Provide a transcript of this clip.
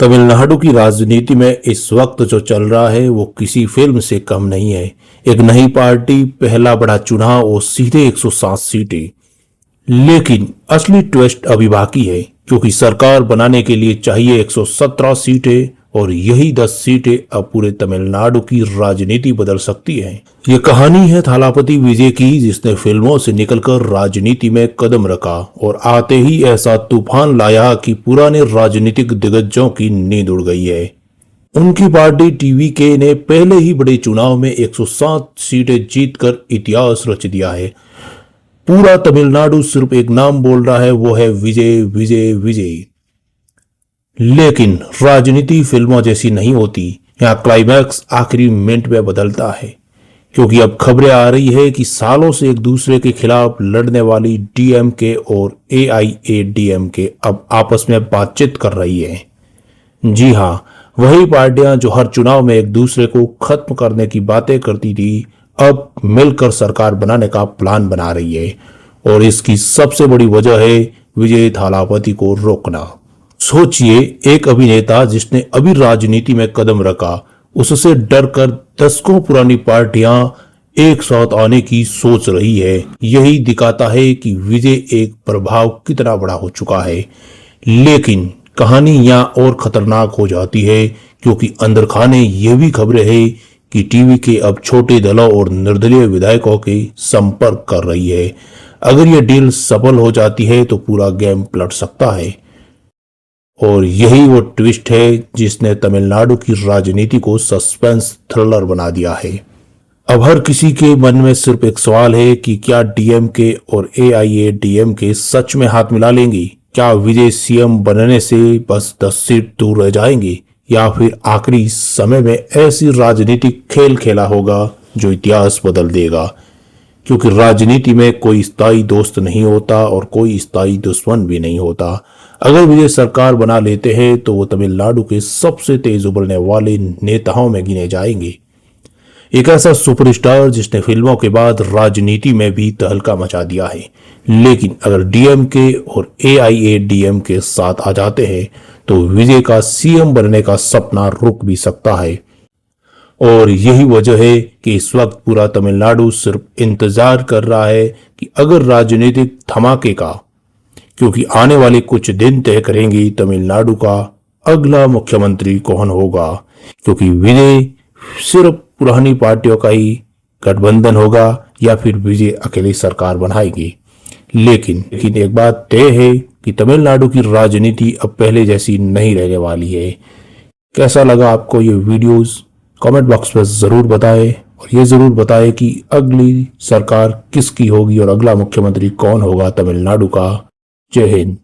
तमिलनाडु की राजनीति में इस वक्त जो चल रहा है वो किसी फिल्म से कम नहीं है। एक नई पार्टी, पहला बड़ा चुनाव और सीधे 107 सीटें। लेकिन असली ट्विस्ट अभी बाकी है, क्योंकि सरकार बनाने के लिए चाहिए 117 सीटें और यही 10 सीटें अब पूरे तमिलनाडु की राजनीति बदल सकती हैं। ये कहानी है थालापति विजय की, जिसने फिल्मों से निकलकर राजनीति में कदम रखा और आते ही ऐसा तूफान लाया कि पुराने राजनीतिक दिग्गजों की नींद उड़ गई है। उनकी पार्टी टीवीके ने पहले ही बड़े चुनाव में 107 सीटें जीतकर इतिहास रच दिया है। पूरा तमिलनाडु सिर्फ एक नाम बोल रहा है, वो है विजय विजय विजय। लेकिन राजनीति फिल्मों जैसी नहीं होती। यहाँ क्लाइमैक्स आखिरी मिनट में बदलता है, क्योंकि अब खबरें आ रही है कि सालों से एक दूसरे के खिलाफ लड़ने वाली डीएमके और एआईएडीएमके अब आपस में बातचीत कर रही है। जी हाँ, वही पार्टियां जो हर चुनाव में एक दूसरे को खत्म करने की बातें करती थी, अब मिलकर सरकार बनाने का प्लान बना रही है। और इसकी सबसे बड़ी वजह है विजय थालापति को रोकना। सोचिए, एक अभिनेता जिसने अभी राजनीति में कदम रखा, उससे डरकर दशकों पुरानी पार्टियां एक साथ आने की सोच रही है। यही दिखाता है कि विजय एक प्रभाव कितना बड़ा हो चुका है। लेकिन कहानी यहाँ और खतरनाक हो जाती है, क्योंकि अंदर खाने ये भी खबरें हैं कि टीवी के अब छोटे दलों और निर्दलीय विधायकों के संपर्क कर रही है। अगर यह डील सफल हो जाती है तो पूरा गेम पलट सकता है। और यही वो ट्विस्ट है जिसने तमिलनाडु की राजनीति को सस्पेंस थ्रिलर बना दिया है। अब हर किसी के मन में सिर्फ एक सवाल है कि क्या डीएमके और एआईएडीएमके सच में हाथ मिला लेंगी? क्या विजय सीएम बनने से बस 10 सीट दूर रह जाएंगे, या फिर आखिरी समय में ऐसी राजनीतिक खेल खेला होगा जो इतिहास बदल देगा? क्योंकि राजनीति में कोई स्थायी दोस्त नहीं होता और कोई स्थायी दुश्मन भी नहीं होता। अगर विजय सरकार बना लेते हैं तो वो तमिलनाडु के सबसे तेज उभरने वाले नेताओं में गिने जाएंगे। एक ऐसा सुपरस्टार जिसने फिल्मों के बाद राजनीति में भी तहलका मचा दिया है। लेकिन अगर डीएमके और एआईएडीएमके साथ आ जाते हैं तो विजय का सीएम बनने का सपना रुक भी सकता है। और यही वजह है कि इस वक्त पूरा तमिलनाडु सिर्फ इंतजार कर रहा है कि अगर राजनीतिक धमाके का, क्योंकि आने वाले कुछ दिन तय करेंगी तमिलनाडु का अगला मुख्यमंत्री कौन होगा। क्योंकि विजय सिर्फ पुरानी पार्टियों का ही गठबंधन होगा या फिर विजय अकेली सरकार बनाएगी। लेकिन एक बात तय है कि तमिलनाडु की राजनीति अब पहले जैसी नहीं रहने वाली है। कैसा लगा आपको ये वीडियोस? कमेंट बॉक्स में जरूर बताएं और ये जरूर बताएं कि अगली सरकार किसकी होगी और अगला मुख्यमंत्री कौन होगा तमिलनाडु का। जय हिंद।